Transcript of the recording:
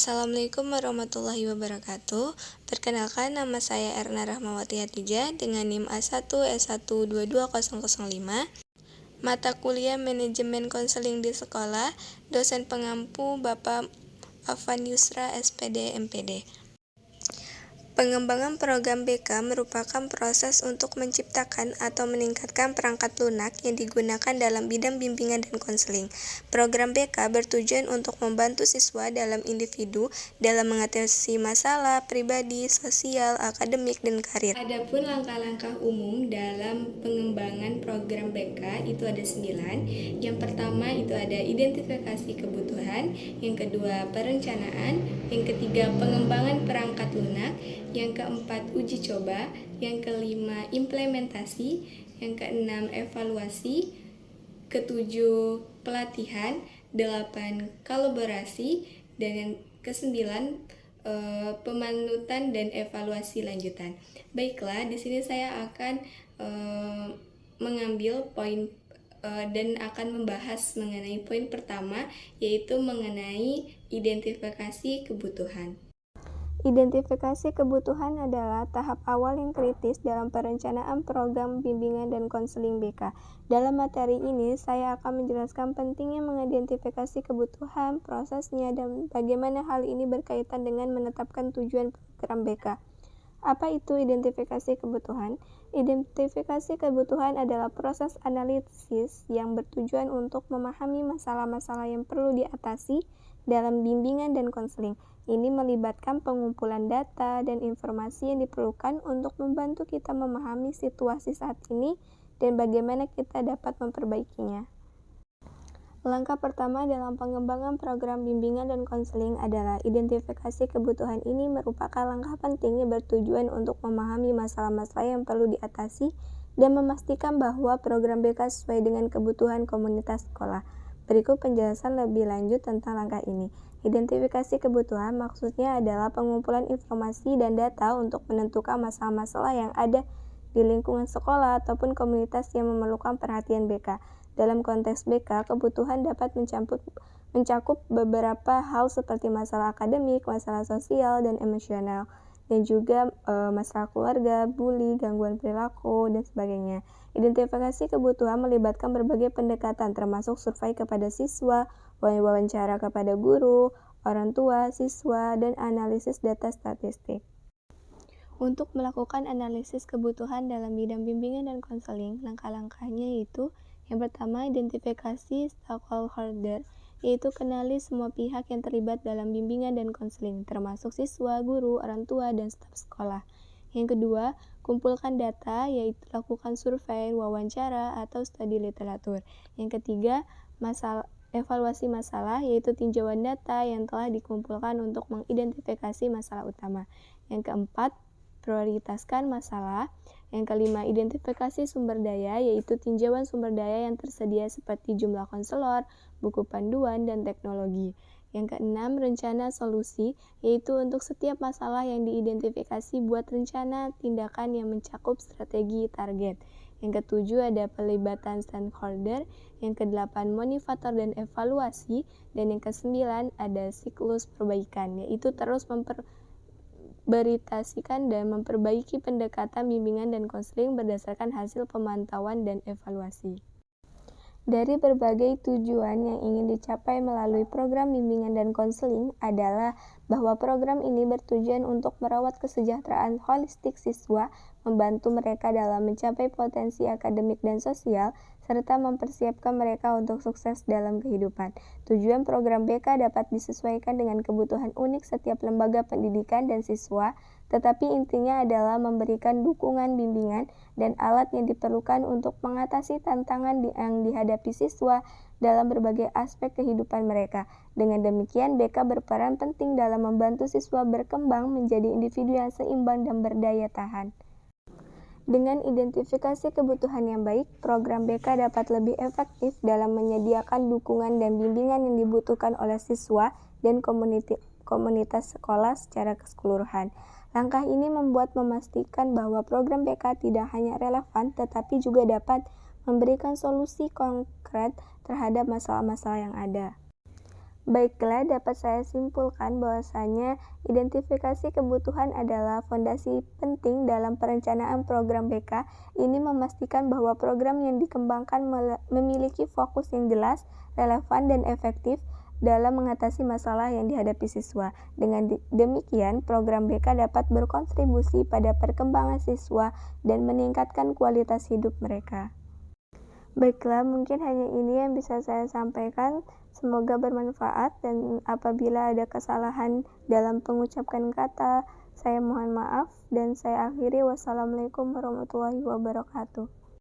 Assalamualaikum warahmatullahi wabarakatuh. Perkenalkan, nama saya Erna Rahmawati Hatijah dengan NIM A1S1220005. Mata kuliah Manajemen Konseling di Sekolah, dosen pengampu Bapak Afan Yusra SPD MPD. Pengembangan program BK merupakan proses untuk menciptakan atau meningkatkan perangkat lunak yang digunakan dalam bidang bimbingan dan konseling. Program BK bertujuan untuk membantu siswa dalam individu dalam mengatasi masalah pribadi, sosial, akademik, dan karir. Adapun langkah-langkah umum dalam pengembangan program BK itu ada 9. Yang pertama itu ada identifikasi kebutuhan, yang kedua perencanaan, yang ketiga pengembangan perangkat lunak, yang keempat uji coba, yang kelima implementasi, yang keenam evaluasi, ketujuh pelatihan, 8 kolaborasi, dan yang kesembilan pemanutan dan evaluasi lanjutan. Baiklah, di sini saya akan mengambil poin dan akan membahas mengenai poin pertama, yaitu mengenai identifikasi kebutuhan. Identifikasi kebutuhan adalah tahap awal yang kritis dalam perencanaan program bimbingan dan konseling BK. Dalam materi ini, saya akan menjelaskan pentingnya mengidentifikasi kebutuhan, prosesnya, dan bagaimana hal ini berkaitan dengan menetapkan tujuan program BK. Apa itu identifikasi kebutuhan? Identifikasi kebutuhan adalah proses analisis yang bertujuan untuk memahami masalah-masalah yang perlu diatasi dalam bimbingan dan konseling. Ini melibatkan pengumpulan data dan informasi yang diperlukan untuk membantu kita memahami situasi saat ini dan bagaimana kita dapat memperbaikinya. Langkah pertama dalam pengembangan program bimbingan dan konseling adalah identifikasi kebutuhan. Ini merupakan langkah penting yang bertujuan untuk memahami masalah-masalah yang perlu diatasi dan memastikan bahwa program BK sesuai dengan kebutuhan komunitas sekolah. Berikut penjelasan lebih lanjut tentang langkah ini. Identifikasi kebutuhan maksudnya adalah pengumpulan informasi dan data untuk menentukan masalah-masalah yang ada di lingkungan sekolah ataupun komunitas yang memerlukan perhatian BK. Dalam konteks BK, kebutuhan dapat mencakup beberapa hal seperti masalah akademik, masalah sosial dan emosional, dan juga masalah keluarga, bully, gangguan perilaku, dan sebagainya. Identifikasi kebutuhan melibatkan berbagai pendekatan termasuk survei kepada siswa, wawancara kepada guru, orang tua, siswa, dan analisis data statistik. Untuk melakukan analisis kebutuhan dalam bidang bimbingan dan konseling, langkah-langkahnya yaitu yang pertama, identifikasi stakeholder, yaitu kenali semua pihak yang terlibat dalam bimbingan dan konseling, termasuk siswa, guru, orang tua, dan staf sekolah. Yang kedua, kumpulkan data, yaitu lakukan survei, wawancara, atau studi literatur. Yang ketiga, evaluasi masalah, yaitu tinjauan data yang telah dikumpulkan untuk mengidentifikasi masalah utama. Yang keempat, prioritaskan masalah. Yang kelima, identifikasi sumber daya, yaitu tinjauan sumber daya yang tersedia seperti jumlah konselor, buku panduan, dan teknologi. Yang keenam, rencana solusi, yaitu untuk setiap masalah yang diidentifikasi buat rencana tindakan yang mencakup strategi target. Yang ketujuh, ada pelibatan stakeholder. Yang kedelapan, motivator dan evaluasi. Dan yang kesembilan, ada siklus perbaikan, yaitu terus memperbetasikan dan memperbaiki pendekatan bimbingan dan konseling berdasarkan hasil pemantauan dan evaluasi. Dari berbagai tujuan yang ingin dicapai melalui program bimbingan dan konseling adalah bahwa program ini bertujuan untuk merawat kesejahteraan holistik siswa, membantu mereka dalam mencapai potensi akademik dan sosial, serta mempersiapkan mereka untuk sukses dalam kehidupan. Tujuan program BK dapat disesuaikan dengan kebutuhan unik setiap lembaga pendidikan dan siswa, tetapi intinya adalah memberikan dukungan bimbingan dan alat yang diperlukan untuk mengatasi tantangan yang dihadapi siswa dalam berbagai aspek kehidupan mereka. Dengan demikian, BK berperan penting dalam membantu siswa berkembang menjadi individu yang seimbang dan berdaya tahan. Dengan identifikasi kebutuhan yang baik, program BK dapat lebih efektif dalam menyediakan dukungan dan bimbingan yang dibutuhkan oleh siswa dan komunitas sekolah secara keseluruhan. Langkah ini memastikan bahwa program BK tidak hanya relevan, tetapi juga dapat memberikan solusi konkret terhadap masalah-masalah yang ada. Baiklah, dapat saya simpulkan bahwasanya identifikasi kebutuhan adalah fondasi penting dalam perencanaan program BK. Ini memastikan bahwa program yang dikembangkan memiliki fokus yang jelas, relevan, dan efektif dalam mengatasi masalah yang dihadapi siswa. Dengan demikian, program BK dapat berkontribusi pada perkembangan siswa dan meningkatkan kualitas hidup mereka. Baiklah, mungkin hanya ini yang bisa saya sampaikan. Semoga bermanfaat, dan apabila ada kesalahan dalam pengucapan kata, saya mohon maaf, dan saya akhiri. Wassalamualaikum warahmatullahi wabarakatuh.